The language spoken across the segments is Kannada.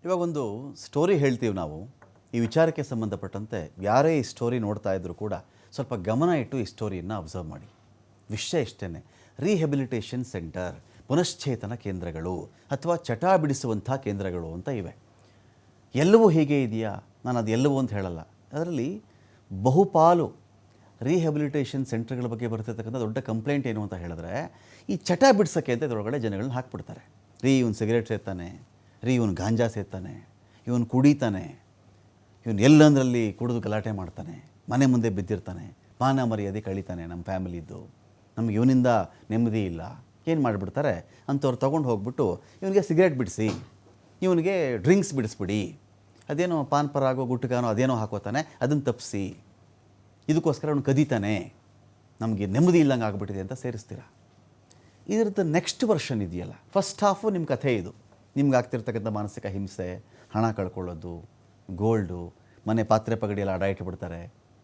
ಇವಾಗೊಂದು ಸ್ಟೋರಿ ಹೇಳ್ತೀವಿ ನಾವು. ಈ ವಿಚಾರಕ್ಕೆ ಸಂಬಂಧಪಟ್ಟಂತೆ ಯಾರೇ ಈ ಸ್ಟೋರಿ ನೋಡ್ತಾ ಇದ್ದರೂ ಕೂಡ ಸ್ವಲ್ಪ ಗಮನ ಇಟ್ಟು ಈ ಸ್ಟೋರಿಯನ್ನು ಅಬ್ಸರ್ವ್ ಮಾಡಿ. ವಿಷಯ ಇಷ್ಟೇ, ರಿಹ್ಯಾಬಿಲಿಟೇಷನ್ ಸೆಂಟರ್, ಪುನಶ್ಚೇತನ ಕೇಂದ್ರಗಳು ಅಥವಾ ಚಟ ಬಿಡಿಸುವಂಥ ಕೇಂದ್ರಗಳು ಅಂತ ಇವೆ. ಎಲ್ಲವೂ ಹೀಗೆ ಇದೆಯಾ? ನಾನು ಅದು ಎಲ್ಲವೂ ಅಂತ ಹೇಳಲ್ಲ. ಅದರಲ್ಲಿ ಬಹುಪಾಲು ರಿಹ್ಯಾಬಿಲಿಟೇಷನ್ ಸೆಂಟರ್ಗಳ ಬಗ್ಗೆ ಬರ್ತಿರ್ತಕ್ಕಂಥ ದೊಡ್ಡ ಕಂಪ್ಲೇಂಟ್ ಏನು ಅಂತ ಹೇಳಿದ್ರೆ, ಈ ಚಟ ಬಿಡಿಸೋಕ್ಕೆ ಅಂತ ಇದರೊಳಗಡೆ ಜನಗಳನ್ನ ಹಾಕ್ಬಿಡ್ತಾರೆ. ಇವನು ಸಿಗರೇಟ್ ಸೇರ್ತಾನೆ, ಇವನು ಗಾಂಜಾ ಸೇರ್ತಾನೆ, ಇವನು ಕುಡಿತಾನೆ, ಇವನು ಎಲ್ಲಂದ್ರಲ್ಲಿ ಕುಡಿದು ಗಲಾಟೆ ಮಾಡ್ತಾನೆ, ಮನೆ ಮುಂದೆ ಬಿದ್ದಿರ್ತಾನೆ, ಮಾನ ಮರ್ಯಾದೆ ಕಳೀತಾನೆ, ನಮ್ಮ ಫ್ಯಾಮಿಲಿದ್ದು, ನಮಗೆ ಇವನಿಂದ ನೆಮ್ಮದಿ ಇಲ್ಲ. ಏನು ಮಾಡಿಬಿಡ್ತಾರೆ ಅಂಥವ್ರು ತೊಗೊಂಡು ಹೋಗ್ಬಿಟ್ಟು ಇವನಿಗೆ ಸಿಗರೇಟ್ ಬಿಡಿಸಿ, ಇವನಿಗೆ ಡ್ರಿಂಕ್ಸ್ ಬಿಡಿಸ್ಬಿಡಿ, ಅದೇನೋ ಪಾನ್ ಪರಾಗೋ ಗುಟ್ಕಾನೋ ಅದೇನೋ ಹಾಕೋತಾನೆ, ಅದನ್ನು ತಪ್ಪಿಸಿ, ಇದಕ್ಕೋಸ್ಕರ ಅವನು ಕದೀತಾನೆ, ನಮಗೆ ನೆಮ್ಮದಿ ಇಲ್ಲಂಗೆ ಆಗ್ಬಿಟ್ಟಿದೆ ಅಂತ ಸೇರಿಸ್ತೀರ. ಇದರದ್ದು ನೆಕ್ಸ್ಟ್ ವರ್ಷನ್ ಇದೆಯಲ್ಲ, ಫಸ್ಟ್ ಹಾಫು ನಿಮ್ಮ ಕಥೆ ಇದು. ನಿಮ್ಗೆ ಆಗ್ತಿರ್ತಕ್ಕಂಥ ಮಾನಸಿಕ ಹಿಂಸೆ, ಹಣ ಕಳ್ಕೊಳ್ಳೋದು, ಗೋಲ್ಡು, ಮನೆ ಪಾತ್ರೆ ಪಗಡಿ ಎಲ್ಲ ಅಡ ಇಟ್ಬಿಡ್ತಾರೆ,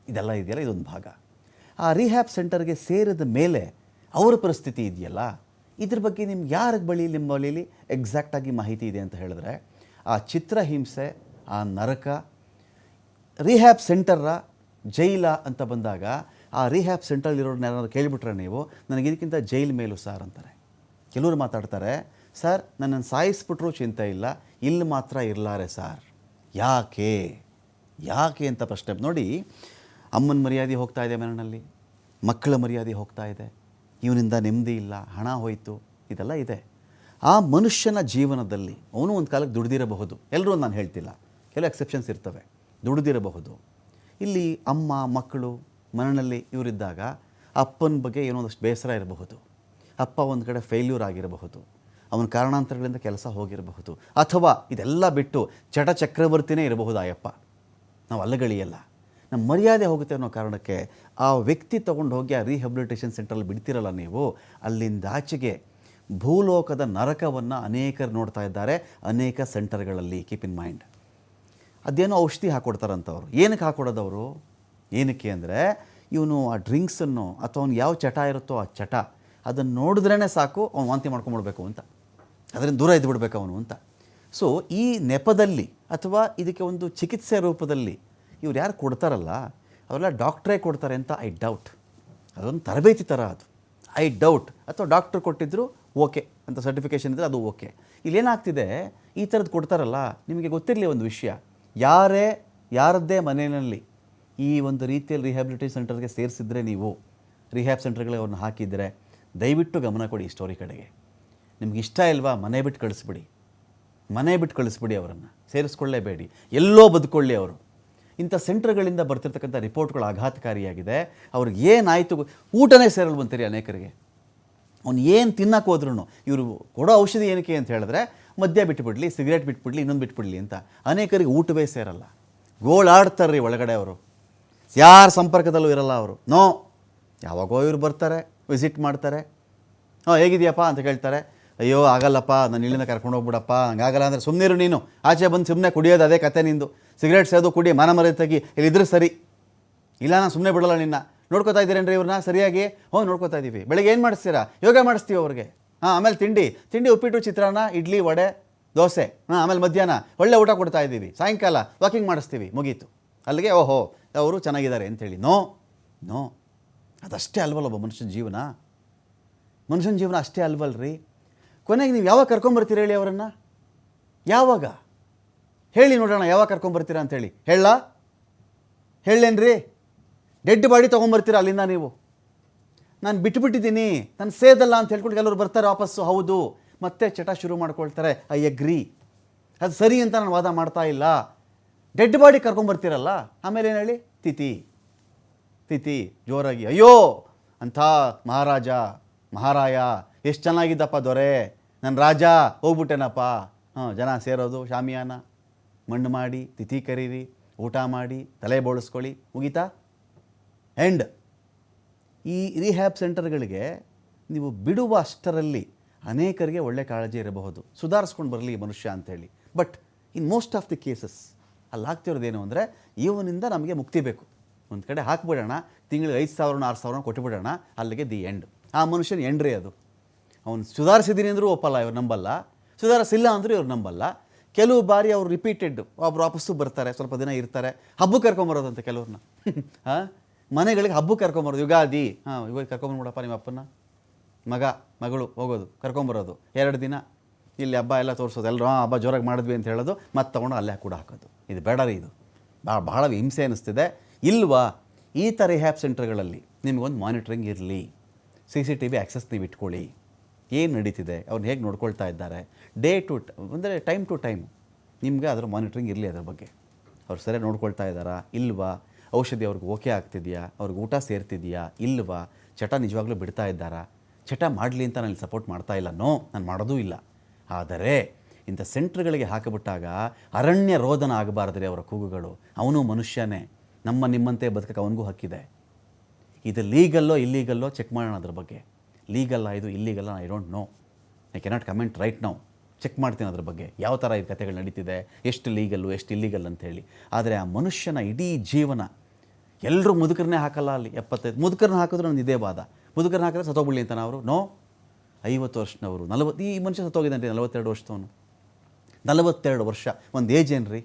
ಇದೆಲ್ಲ ಇದೆಯಲ್ಲ, ಇದೊಂದು ಭಾಗ. ಆ ರಿಹ್ಯಾಬ್ ಸೆಂಟರ್ಗೆ ಸೇರಿದ ಮೇಲೆ ಅವರ ಪರಿಸ್ಥಿತಿ ಇದೆಯಲ್ಲ, ಇದ್ರ ಬಗ್ಗೆ ನಿಮ್ಗೆ ಯಾರ ಬಳಿ ನಿಮ್ಮ ಬಳಿಲಿ ಎಕ್ಸಾಕ್ಟಾಗಿ ಮಾಹಿತಿ ಇದೆ ಅಂತ ಹೇಳಿದ್ರೆ, ಆ ಚಿತ್ರಹಿಂಸೆ, ಆ ನರಕ, ರಿಹ್ಯಾಬ್ ಸೆಂಟರ್ರ ಜೈಲ ಅಂತ ಬಂದಾಗ ಆ ರಿಹ್ಯಾಬ್ ಸೆಂಟ್ರಲ್ಲಿರೋರನ್ನ ಏನಾದ್ರು ಕೇಳಿಬಿಟ್ರೆ ನೀವು, ನನಗೆ ಇದಕ್ಕಿಂತ ಜೈಲ್ ಮೇಲೂ ಸಾರ್ ಅಂತಾರೆ. ಕೆಲವರು ಮಾತಾಡ್ತಾರೆ, ಸರ್ ನನ್ನನ್ನು ಸಾಯಿಸ್ಬಿಟ್ರೂ ಚಿಂತೆ ಇಲ್ಲ, ಇಲ್ಲಿ ಮಾತ್ರ ಇರಲಾರೆ ಸಾರ್. ಯಾಕೆ ಯಾಕೆ ಅಂತ ಪ್ರಶ್ನೆ ನೋಡಿ. ಅಮ್ಮನ ಮರ್ಯಾದೆ ಹೋಗ್ತಾ ಇದೆ ಮನೆಯಲ್ಲಿ, ಮಕ್ಕಳ ಮರ್ಯಾದೆ ಹೋಗ್ತಾ ಇದೆ, ಇವನಿಂದ ನೆಮ್ಮದಿ ಇಲ್ಲ, ಹಣ ಹೋಯಿತು, ಇದೆಲ್ಲ ಇದೆ. ಆ ಮನುಷ್ಯನ ಜೀವನದಲ್ಲಿ ಅವನು ಒಂದು ಕಾಲಕ್ಕೆ ದುಡ್ದಿರಬಹುದು, ಎಲ್ಲರೂ ನಾನು ಹೇಳ್ತಿಲ್ಲ, ಕೆಲವು ಎಕ್ಸೆಪ್ಷನ್ಸ್ ಇರ್ತವೆ, ದುಡ್ದಿರಬಹುದು. ಇಲ್ಲಿ ಅಮ್ಮ ಮಕ್ಕಳು ಮನೆಯಲ್ಲಿ ಇವರಿದ್ದಾಗ ಅಪ್ಪನ ಬಗ್ಗೆ ಏನೋ ಒಂದಷ್ಟು ಬೇಸರ ಇರಬಹುದು, ಅಪ್ಪ ಒಂದು ಕಡೆ ಫೇಲ್ಯೂರ್ ಆಗಿರಬಹುದು, ಅವನ ಕಾರಣಾಂತರಗಳಿಂದ ಕೆಲಸ ಹೋಗಿರಬಹುದು, ಅಥವಾ ಇದೆಲ್ಲ ಬಿಟ್ಟು ಚಟ ಚಕ್ರವರ್ತಿನೇ ಇರಬಹುದು ಆಯಪ್ಪ. ನಾವು ಅಲ್ಲಗಳಿಯಲ್ಲ, ನಮ್ಮ ಮರ್ಯಾದೆ ಹೋಗುತ್ತೆ ಅನ್ನೋ ಕಾರಣಕ್ಕೆ ಆ ವ್ಯಕ್ತಿ ತೊಗೊಂಡು ಹೋಗಿ ಆ ರಿಹ್ಯಾಬಿಲಿಟೇಷನ್ ಸೆಂಟ್ರಲ್ಲಿ ಬಿಡ್ತಿರಲ್ಲ ನೀವು, ಅಲ್ಲಿಂದ ಆಚೆಗೆ ಭೂಲೋಕದ ನರಕವನ್ನು ಅನೇಕರು ನೋಡ್ತಾ ಇದ್ದಾರೆ, ಅನೇಕ ಸೆಂಟರ್ಗಳಲ್ಲಿ. Keep in mind. ಅದೇನೋ ಔಷಧಿ ಹಾಕ್ಕೊಡ್ತಾರಂಥವ್ರು. ಏನಕ್ಕೆ ಹಾಕ್ಕೊಡೋದವರು? ಏನಕ್ಕೆ ಅಂದರೆ, ಇವನು ಆ ಡ್ರಿಂಕ್ಸನ್ನು ಅಥವಾ ಅವ್ನು ಯಾವ ಚಟ ಇರುತ್ತೋ ಆ ಚಟ ಅದನ್ನು ನೋಡಿದ್ರೇ ಸಾಕು ಅವ್ನು ವಾಂತಿ ಮಾಡ್ಕೊಂಬಿಡ್ಬೇಕು ಅಂತ, ಅದರಿಂದ ದೂರ ಇದ್ದುಬಿಡ್ಬೇಕು ಅವನು ಅಂತ. ಸೊ ಈ ನೆಪದಲ್ಲಿ ಅಥವಾ ಇದಕ್ಕೆ ಒಂದು ಚಿಕಿತ್ಸೆ ರೂಪದಲ್ಲಿ ಇವ್ರು ಯಾರು ಕೊಡ್ತಾರಲ್ಲ ಅವರೆಲ್ಲ ಡಾಕ್ಟ್ರೇ ಕೊಡ್ತಾರೆ ಅಂತ ಐ ಡೌಟ್. ಅದೊಂದು ತರಬೇತಿ ಥರ ಅದು, ಐ ಡೌಟ್. ಅಥವಾ ಡಾಕ್ಟ್ರ್ ಕೊಟ್ಟಿದ್ದರು ಓಕೆ ಅಂತ ಸರ್ಟಿಫಿಕೇಷನ್ ಇದ್ದರೆ ಅದು ಓಕೆ. ಇಲ್ಲೇನಾಗ್ತಿದೆ, ಈ ಥರದ್ದು ಕೊಡ್ತಾರಲ್ಲ, ನಿಮಗೆ ಗೊತ್ತಿರಲಿ ಒಂದು ವಿಷಯ, ಯಾರದ್ದೇ ಮನೆಯಲ್ಲಿ ಈ ಒಂದು ರೀತಿಯಲ್ಲಿ ರಿಹ್ಯಾಬಿಲಿಟೇಷನ್ ಸೆಂಟರ್ಗೆ ಸೇರಿಸಿದ್ರೆ, ನೀವು ರಿಹ್ಯಾಬ್ ಸೆಂಟರ್ಗಳಿಗೆ ಅವ್ರನ್ನ ಹಾಕಿದರೆ, ದಯವಿಟ್ಟು ಗಮನ ಕೊಡಿ ಈ ಸ್ಟೋರಿ ಕಡೆಗೆ. ನಿಮ್ಗೆ ಇಷ್ಟ ಇಲ್ವಾ, ಮನೆ ಬಿಟ್ಟು ಕಳಿಸ್ಬಿಡಿ, ಅವರನ್ನು ಸೇರಿಸ್ಕೊಳ್ಳೇಬೇಡಿ, ಎಲ್ಲೋ ಬದುಕೊಳ್ಳಿ ಅವರು. ಇಂಥ ಸೆಂಟರ್ಗಳಿಂದ ಬರ್ತಿರ್ತಕ್ಕಂಥ ರಿಪೋರ್ಟ್ಗಳು ಆಘಾತಕಾರಿಯಾಗಿದೆ. ಅವ್ರಿಗೆ ಏನಾಯಿತು, ಊಟನೇ ಸೇರಲು ಬಂತೀರಿ ಅನೇಕರಿಗೆ. ಅವ್ನು ಏನು ತಿನ್ನಕ್ಕೆ ಹೋದ್ರೂ ಇವರು ಕೊಡೋ ಔಷಧಿ ಏನಕ್ಕೆ ಅಂತ ಹೇಳಿದ್ರೆ, ಮದ್ಯ ಬಿಟ್ಟುಬಿಡಲಿ, ಸಿಗರೇಟ್ ಬಿಟ್ಬಿಡಲಿ, ಇನ್ನೊಂದು ಬಿಟ್ಬಿಡಲಿ ಅಂತ. ಅನೇಕರಿಗೆ ಊಟವೇ ಸೇರಲ್ಲ, ಗೋಳಾಡ್ತಾರ್ರಿ ಒಳಗಡೆ. ಅವರು ಯಾರ ಸಂಪರ್ಕದಲ್ಲೂ ಇರಲ್ಲ ಅವರು. ನೋ, ಯಾವಾಗೋ ಇವ್ರು ಬರ್ತಾರೆ, ವಿಸಿಟ್ ಮಾಡ್ತಾರೆ, ಹೇಗಿದೆಯಪ್ಪ ಅಂತ ಕೇಳ್ತಾರೆ. ಅಯ್ಯೋ ಆಗಲ್ಲಪ್ಪ, ನಾನು ಇಲ್ಲಿಂದ ಕರ್ಕೊಂಡು ಹೋಗ್ಬಿಡಪ್ಪ, ಹಂಗಾಗಲ್ಲ ಅಂದರೆ ಸುಮ್ಮನಿರು ನೀನು, ಆಚೆ ಬಂದು ಸುಮ್ಮನೆ ಕುಡಿಯೋದು ಅದೇ ಕತೆ ನಿಂದು, ಸಿಗರೇಟ್ ಸೇದು ಕುಡಿ, ಮಾನ ಮರ್ಯಾದೆ ತೆಗಿ, ಇಲ್ಲಿದ್ರೆ ಸರಿ, ಇಲ್ಲ ನಾನು ಸುಮ್ಮನೆ ಬಿಡಲ್ಲ ನಿನ್ನ. ನೋಡ್ಕೋತಾ ಇದ್ದೀರೇನ್ರಿ ಇವ್ರನ್ನ ಸರಿಯಾಗಿ? ನೋಡ್ಕೋತಾ ಇದ್ದೀವಿ. ಬೆಳಗ್ಗೆ ಏನು ಮಾಡಿಸ್ತೀರಾ? ಯೋಗ ಮಾಡಿಸ್ತೀವಿ ಅವ್ರಿಗೆ. ಆಮೇಲೆ ತಿಂಡಿ ಉಪ್ಪಿಟ್ಟು, ಚಿತ್ರಾನ್ನ, ಇಡ್ಲಿ, ವಡೆ, ದೋಸೆ. ಆಮೇಲೆ ಮಧ್ಯಾಹ್ನ ಒಳ್ಳೆ ಊಟ ಕೊಡ್ತಾ ಇದ್ದೀವಿ, ಸಾಯಂಕಾಲ ವಾಕಿಂಗ್ ಮಾಡಿಸ್ತೀವಿ, ಮುಗೀತು ಅಲ್ಲಿಗೆ. ಓಹೋ ಅವರು ಚೆನ್ನಾಗಿದ್ದಾರೆ ಅಂಥೇಳಿ. ನೋ, ಅದಷ್ಟೇ ಅಲ್ವಲ್ಲ ಒಬ್ಬ ಮನುಷ್ಯನ ಜೀವನ ಅಷ್ಟೇ ಅಲ್ವಲ್ರಿ. ಕೊನೆಗೆ ನೀವು ಯಾವಾಗ ಕರ್ಕೊಂಬರ್ತೀರ ಹೇಳಿ ಅವರನ್ನು? ಯಾವಾಗ ಹೇಳಿ ನೋಡೋಣ, ಯಾವಾಗ ಕರ್ಕೊಂಬರ್ತೀರಾ ಅಂಥೇಳಿ ಹೇಳೇನ್ರಿ? ಡೆಡ್ ಬಾಡಿ ತೊಗೊಂಬರ್ತೀರ ಅಲ್ಲಿಂದ ನೀವು. ನಾನು ಬಿಟ್ಟುಬಿಟ್ಟಿದ್ದೀನಿ, ನಾನು ಸೇದಲ್ಲ ಅಂತ ಹೇಳ್ಕೊಂಡು ಕೆಲವರು ಬರ್ತಾರೆ ವಾಪಸ್ಸು. ಹೌದು, ಮತ್ತೆ ಚಟ ಶುರು ಮಾಡ್ಕೊಳ್ತಾರೆ. ಐ ಅಗ್ರಿ, ಅದು ಸರಿ ಅಂತ ನಾನು ವಾದ ಮಾಡ್ತಾ ಇಲ್ಲ. ಡೆಡ್ ಬಾಡಿ ಕರ್ಕೊಂಬರ್ತೀರಲ್ಲ, ಆಮೇಲೆ ಏನು ಹೇಳಿ? ತಿಥಿ ಜೋರಾಗಿ, ಅಯ್ಯೋ ಅಂಥ ಮಹಾರಾಯ ಎಷ್ಟು ಚೆನ್ನಾಗಿದ್ದಪ್ಪ ದೊರೆ, ನನ್ನ ರಾಜ ಹೋಗ್ಬಿಟ್ಟೆನಪ್ಪ. ಜನ ಸೇರೋದು, ಶಾಮಿಯಾನ ಮಣ್ಣು ಮಾಡಿ, ತಿಥಿ ಕರೀರಿ, ಊಟ ಮಾಡಿ, ತಲೆ ಬೋಳಿಸ್ಕೊಳ್ಳಿ, ಮುಗೀತಾ? ಎಂಡ್. ಈ ರಿಹ್ಯಾಬ್ ಸೆಂಟರ್ಗಳಿಗೆ ನೀವು ಬಿಡುವ ಅಷ್ಟರಲ್ಲಿ ಅನೇಕರಿಗೆ ಒಳ್ಳೆ ಕಾಳಜಿ ಇರಬಹುದು, ಸುಧಾರಿಸ್ಕೊಂಡು ಬರಲಿ ಮನುಷ್ಯ ಅಂಥೇಳಿ. But in most of the cases ಅಲ್ಲಾಗ್ತಿರೋದೇನು ಅಂದರೆ, ಇವನಿಂದ ನಮಗೆ ಮುಕ್ತಿ ಬೇಕು, ಒಂದು ಕಡೆ ಹಾಕ್ಬಿಡೋಣ, ತಿಂಗಳಿಗೆ 5,000 6,000 ಕೊಟ್ಟುಬಿಡೋಣ, ಅಲ್ಲಿಗೆ ದಿ ಎಂಡ್. ಆ ಮನುಷ್ಯನ ಎಂಡ್ರಿ ಅದು. ಅವನು ಸುಧಾರಿಸಿದ್ದೀನಿ ಅಂದರೂ ಒಪ್ಪಲ್ಲ, ಇವ್ರು ನಂಬಲ್ಲ, ಸುಧಾರಿಸಿಲ್ಲ ಅಂದರೂ ಇವ್ರು ನಂಬಲ್ಲ. ಕೆಲವು ಬಾರಿ ಅವ್ರು ರಿಪೀಟೆಡ್ ಒಬ್ರು ವಾಪಸ್ಸು ಬರ್ತಾರೆ, ಸ್ವಲ್ಪ ದಿನ ಇರ್ತಾರೆ, ಹಬ್ಬಕ್ಕೆ ಕರ್ಕೊಂಬರೋದಂತೆ ಕೆಲವ್ರನ್ನ. ಹಾಂ, ಮನೆಗಳಿಗೆ ಹಬ್ಬಕ್ಕೆ ಕರ್ಕೊಂಬರೋದು, ಯುಗಾದಿ, ಹಾಂ ಯುಗಾದಿ ಕರ್ಕೊಂಬಂದ್ಬಿಡಪ್ಪ ನಿಮ್ಮ ಅಪ್ಪನ, ಮಗಳು ಹೋಗೋದು ಕರ್ಕೊಂಬರೋದು, 2 ದಿನ ಇಲ್ಲಿ ಹಬ್ಬ ಎಲ್ಲ ತೋರಿಸೋದು, ಎಲ್ಲರೂ ಹಬ್ಬ ಜೋರಾಗಿ ಮಾಡಿದ್ವಿ ಅಂತ ಹೇಳೋದು, ಮತ್ತೆ ತೊಗೊಂಡು ಅಲ್ಲೇ ಕೂಡ ಹಾಕೋದು. ಇದು ಬೇಡ ರೀ, ಇದು ಭಾಳ ಹಿಂಸೆ ಅನ್ನಿಸ್ತಿದೆ. ಇಲ್ವಾ ಈ ಥರ ರಿಹ್ಯಾಬ್ ಸೆಂಟರ್ಗಳಲ್ಲಿ ನಿಮಗೊಂದು ಮಾನಿಟ್ರಿಂಗ್ ಇರಲಿ, CCTV ಆ್ಯಕ್ಸಸ್ ನೀವು ಇಟ್ಕೊಳ್ಳಿ, ಏನು ನಡೀತಿದೆ, ಅವ್ರನ್ನ ಹೇಗೆ ನೋಡ್ಕೊಳ್ತಾ ಇದ್ದಾರೆ, ಅಂದರೆ ಟೈಮ್ ಟು ಟೈಮ್ ನಿಮಗೆ ಅದರ ಮಾನಿಟ್ರಿಂಗ್ ಇರಲಿ. ಅದ್ರ ಬಗ್ಗೆ ಅವ್ರು ಸರಿಯಾಗಿ ನೋಡ್ಕೊಳ್ತಾ ಇದ್ದಾರಾ ಇಲ್ವಾ, ಔಷಧಿ ಅವ್ರಿಗೆ ಓಕೆ ಆಗ್ತಿದೆಯಾ, ಅವ್ರಿಗೆ ಊಟ ಸೇರ್ತಿದೆಯಾ ಇಲ್ವಾ, ಚಟ ನಿಜವಾಗ್ಲೂ ಬಿಡ್ತಾ ಇದ್ದಾರಾ. ಚಟ ಮಾಡಲಿ ಅಂತ ನಾನು ಸಪೋರ್ಟ್ ಮಾಡ್ತಾ ಇಲ್ಲ, ನಾನು ಮಾಡೋದೂ ಇಲ್ಲ. ಆದರೆ ಇಂಥ ಸೆಂಟ್ರ್ಗಳಿಗೆ ಹಾಕಿಬಿಟ್ಟಾಗ ಅರಣ್ಯ ರೋದನ ಆಗಬಾರ್ದ್ರಿ ಅವರ ಕೂಗುಗಳು. ಅವನು ಮನುಷ್ಯನೇ, ನಿಮ್ಮಂತೆ ಬದುಕಕ್ಕೆ ಅವನಿಗೂ ಹಕ್ಕಿದೆ. ಇದು ಲೀಗಲ್ಲೋ ಇಲ್ಲೀಗಲ್ಲೋ ಚೆಕ್ ಮಾಡೋಣ ಅದ್ರ ಬಗ್ಗೆ. ಲೀಗಲ್ಲ ಇದು, ಇಲ್ಲೀಗಲ್ಲ, I don't know, I cannot comment right now. Check ಮಾಡ್ತೀನಿ ಅದ್ರ ಬಗ್ಗೆ, ಯಾವ ಥರ ಈ ಕಥೆಗಳು ನಡೀತಿದೆ, ಎಷ್ಟು ಲೀಗಲ್ಲು ಎಷ್ಟು ಇಲ್ಲೀಗಲ್ ಅಂಥೇಳಿ. ಆದರೆ ಆ ಮನುಷ್ಯನ ಇಡೀ ಜೀವನ, ಎಲ್ಲರೂ ಮುದುಕರನ್ನೇ ಹಾಕಲ್ಲ ಅಲ್ಲಿ. 75 ಮುದುಕರನ್ನ ಹಾಕಿದ್ರು ನಾನು ಇದೇ ಬಾದ, ಮುದುಕರನ್ನ ಹಾಕಿದ್ರೆ ಸತ್ತೋಗ್ಬಿಡ್ಲಿ ಅಂತ ಅವರು. 50 ವರ್ಷನವರು, 40, ಈ ಮನುಷ್ಯ ಸತ್ತೋಗಿದ್ದಾನೆ 42 ವರ್ಷದವನು. 42 ವರ್ಷ ಒಂದು ಏಜ್ ಏನ್ರಿ?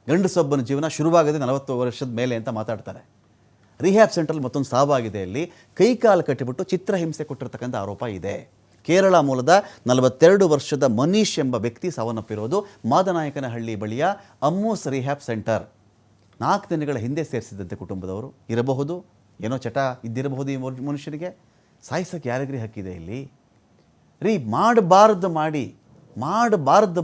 ಗಂಡಸೊಬ್ಬನ ಜೀವನ ಶುರುವಾಗದೆ 40 ವರ್ಷದ ಮೇಲೆ ಅಂತ ಮಾತಾಡ್ತಾರೆ. ರಿಹ್ಯಾಬ್ ಸೆಂಟ್ರಲ್ಲಿ ಮತ್ತೊಂದು ಸಾವಾಗಿದೆ. ಅಲ್ಲಿ ಕೈಕಾಲು ಕಟ್ಟಿಬಿಟ್ಟು ಚಿತ್ರಹಿಂಸೆ ಕೊಟ್ಟಿರ್ತಕ್ಕಂಥ ಆರೋಪ ಇದೆ. ಕೇರಳ ಮೂಲದ 42 ವರ್ಷದ ಮನೀಶ್ ಎಂಬ ವ್ಯಕ್ತಿ ಸಾವನ್ನಪ್ಪಿರೋದು ಮಾದನಾಯಕನಹಳ್ಳಿ ಬಳಿಯ ಅಮ್ಮೂಸ್ ರಿಹ್ಯಾಬ್ ಸೆಂಟರ್. 4 ದಿನಗಳ ಹಿಂದೆ ಸೇರಿಸಿದಂತೆ ಕುಟುಂಬದವರು ಇರಬಹುದು, ಏನೋ ಚಟ ಇದ್ದಿರಬಹುದು ಈ ಮನುಷ್ಯನಿಗೆ. ಸಾಯಿಸೋಕ್ಕೆ ಯಾರಿಗ್ರಿ ಹಕ್ಕಿದೆ ಇಲ್ಲಿ? ಮಾಡಬಾರ್ದು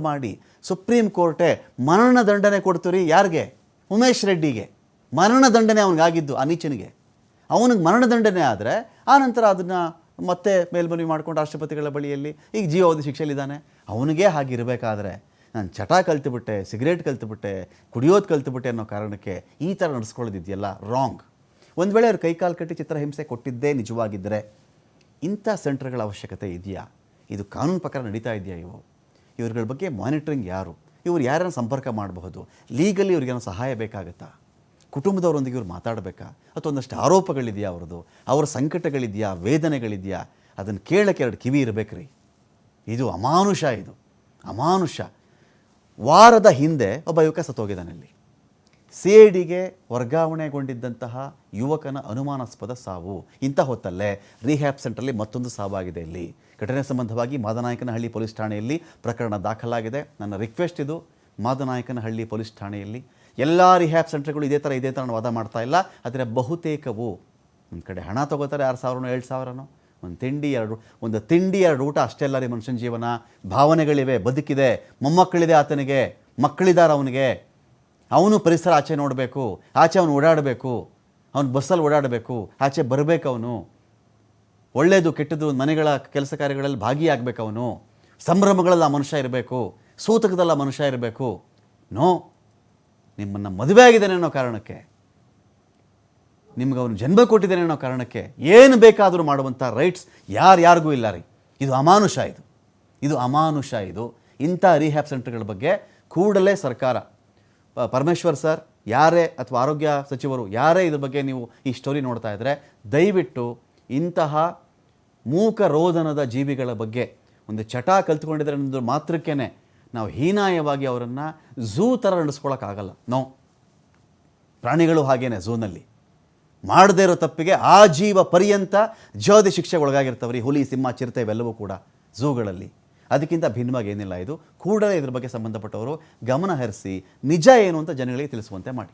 ಮಾಡಿ ಸುಪ್ರೀಂ ಕೋರ್ಟೇ ಮರಣದಂಡನೆ ಕೊಡ್ತೀರಿ. ಯಾರಿಗೆ? ಉಮೇಶ್ ರೆಡ್ಡಿಗೆ ಮರಣದಂಡನೆ ಅವನಿಗಾಗಿದ್ದು, ಆ ನೀಚನಿಗೆ. ಅವನಿಗೆ ಮರಣದಂಡನೆ ಆದರೆ ಆನಂತರ ಅದನ್ನು ಮತ್ತೆ ಮೇಲ್ಮನವಿ ಮಾಡ್ಕೊಂಡು ರಾಷ್ಟ್ರಪತಿಗಳ ಬಳಿಯಲ್ಲಿ ಈಗ ಜೀವಾವಧಿ ಶಿಕ್ಷೆಯಲ್ಲಿದ್ದಾನೆ. ಅವನಿಗೆ ಹಾಗಿರಬೇಕಾದ್ರೆ ನಾನು ಚಟ ಕಲ್ತುಬಿಟ್ಟೆ, ಸಿಗರೇಟ್ ಕಲ್ತುಬಿಟ್ಟೆ, ಕುಡಿಯೋದು ಕಲ್ತುಬಿಟ್ಟೆ ಅನ್ನೋ ಕಾರಣಕ್ಕೆ ಈ ಥರ ನಡೆಸ್ಕೊಳ್ಳೋದಿದೆಯಲ್ಲ, ರಾಂಗ್. ಒಂದು ವೇಳೆ ಅವ್ರು ಕೈಕಾಲು ಕಟ್ಟಿ ಚಿತ್ರಹಿಂಸೆ ಕೊಟ್ಟಿದ್ದೇ ನಿಜವಾಗಿದ್ದರೆ ಇಂಥ ಸೆಂಟರ್ಗಳ ಅವಶ್ಯಕತೆ ಇದೆಯಾ? ಇದು ಕಾನೂನು ಪ್ರಕಾರ ನಡೀತಾ ಇದೆಯಾ? ಇವ್ರಗಳ ಬಗ್ಗೆ ಮಾನಿಟ್ರಿಂಗ್ ಯಾರು? ಇವ್ರು ಯಾರನ್ನು ಸಂಪರ್ಕ ಮಾಡಬಹುದು? ಲೀಗಲಿ ಇವ್ರಿಗೇನೋ ಸಹಾಯ ಬೇಕಾಗುತ್ತಾ? ಕುಟುಂಬದವರೊಂದಿಗೆ ಇವ್ರು ಮಾತಾಡಬೇಕಾ? ಅಥವಾ ಒಂದಷ್ಟು ಆರೋಪಗಳಿದೆಯಾ ಅವ್ರದ್ದು? ಅವರ ಸಂಕಟಗಳಿದೆಯಾ, ವೇದನೆಗಳಿದೆಯಾ? ಅದನ್ನು ಕೇಳಕ್ಕೆ 2 ಕಿವಿ ಇರಬೇಕ್ರಿ. ಇದು ಅಮಾನುಷ, ಇದು ಅಮಾನುಷ. ವಾರದ ಹಿಂದೆ ಒಬ್ಬ ಯುವಕ ಸತ್ತೋಗಿದ್ದಾನಲ್ಲಿ. CIDಗೆ ವರ್ಗಾವಣೆಗೊಂಡಿದ್ದಂತಹ ಯುವಕನ ಅನುಮಾನಾಸ್ಪದ ಸಾವು. ಇಂಥ ಹೊತ್ತಲ್ಲೇ ರಿಹ್ಯಾಬ್ ಸೆಂಟ್ರಲ್ಲಿ ಮತ್ತೊಂದು ಸಾವಾಗಿದೆ. ಇಲ್ಲಿ ಘಟನೆ ಸಂಬಂಧವಾಗಿ ಮಾದನಾಯಕನಹಳ್ಳಿ ಪೊಲೀಸ್ ಠಾಣೆಯಲ್ಲಿ ಪ್ರಕರಣ ದಾಖಲಾಗಿದೆ. ನನ್ನ ರಿಕ್ವೆಸ್ಟ್ ಇದು, ಮಾದನಾಯಕನಹಳ್ಳಿ ಪೊಲೀಸ್ ಠಾಣೆಯಲ್ಲಿ ಎಲ್ಲ ರಿಹ್ಯಾಬ್ ಸೆಂಟರ್ಗಳು ಇದೇ ಥರ ವಾದ ಮಾಡ್ತಾ ಇಲ್ಲ. ಆದರೆ ಬಹುತೇಕವು ಒಂದು ಕಡೆ ಹಣ ತೊಗೋತಾರೆ, 6,000 7,000, ಒಂದು ತಿಂಡಿ 2 ಊಟ ಅಷ್ಟೆಲ್ಲ ರೀ ಮನುಷ್ಯನ ಜೀವನ. ಭಾವನೆಗಳಿವೆ, ಬದುಕಿದೆ, ಮೊಮ್ಮಕ್ಕಳಿದೆ, ಆತನಿಗೆ ಮಕ್ಕಳಿದ್ದಾರೆ, ಅವನು ಪರಿಸರ ಆಚೆ ನೋಡಬೇಕು, ಆಚೆ ಅವನು ಓಡಾಡಬೇಕು, ಅವನು ಬಸ್ಸಲ್ಲಿ ಓಡಾಡಬೇಕು, ಆಚೆ ಬರಬೇಕು, ಅವನು ಒಳ್ಳೆಯದು ಕೆಟ್ಟದ್ದು ಮನೆಗಳ ಕೆಲಸ ಕಾರ್ಯಗಳಲ್ಲಿ ಭಾಗಿಯಾಗಬೇಕು, ಅವನು ಸಂಭ್ರಮಗಳಲ್ಲಿ ಆ ಮನುಷ್ಯ ಇರಬೇಕು, ಸೂತಕದಲ್ಲಿ ಆ ಮನುಷ್ಯ ಇರಬೇಕು. ನಿಮ್ಮನ್ನು ಮದುವೆ ಆಗಿದ್ದಾನೆ ಅನ್ನೋ ಕಾರಣಕ್ಕೆ, ನಿಮ್ಗೆ ಅವನು ಜನ್ಮ ಕೊಟ್ಟಿದ್ದಾನೆ ಅನ್ನೋ ಕಾರಣಕ್ಕೆ ಏನು ಬೇಕಾದರೂ ಮಾಡುವಂಥ ರೈಟ್ಸ್ ಯಾರಿಗೂ ಇಲ್ಲ ರೀ. ಇದು ಅಮಾನುಷ, ಇದು ಅಮಾನುಷ. ಇಂಥ ರಿಹ್ಯಾಬ್ ಸೆಂಟರ್ಗಳ ಬಗ್ಗೆ ಕೂಡಲೇ ಸರ್ಕಾರ, ಪರಮೇಶ್ವರ್ ಸರ್ ಯಾರೇ ಅಥವಾ ಆರೋಗ್ಯ ಸಚಿವರು ಯಾರೇ ಇದ್ರ ಬಗ್ಗೆ ನೀವು ಈ ಸ್ಟೋರಿ ನೋಡ್ತಾ ಇದ್ದರೆ ದಯವಿಟ್ಟು ಇಂತಹ ಮೂಕ ರೋದನದ ಜೀವಿಗಳ ಬಗ್ಗೆ ಒಂದು ಚಟ ಕಲ್ತ್ಕೊಂಡಿದ್ದಾರೆ ಅನ್ನೋದು ಮಾತ್ರಕ್ಕೇ ನಾವು ಹೀನಾಯವಾಗಿ ಅವರನ್ನು ಝೂ ಥರ ನಡೆಸ್ಕೊಳಕ್ಕಾಗಲ್ಲ. ಪ್ರಾಣಿಗಳು ಹಾಗೇನೆ ಝೂನಲ್ಲಿ ಮಾಡದೇ ಇರೋ ತಪ್ಪಿಗೆ ಆಜೀವ ಪರ್ಯಂತ ಜೀವಾವಧಿ ಶಿಕ್ಷೆಗೆ ಒಳಗಾಗಿರ್ತವ್ರಿ. ಹುಲಿ, ಸಿಂಹ, ಚಿರತೆ ಇವೆಲ್ಲವೂ ಕೂಡ ಝೂಗಳಲ್ಲಿ. ಅದಕ್ಕಿಂತ ಭಿನ್ನವಾಗಿ ಏನಿಲ್ಲ. ಇದು ಕೂಡಲೇ ಇದ್ರ ಬಗ್ಗೆ ಸಂಬಂಧಪಟ್ಟವರು ಗಮನ ಹರಿಸಿ ನಿಜ ಏನು ಅಂತ ಜನಗಳಿಗೆ ತಿಳಿಸುವಂತೆ ಮಾಡಿ.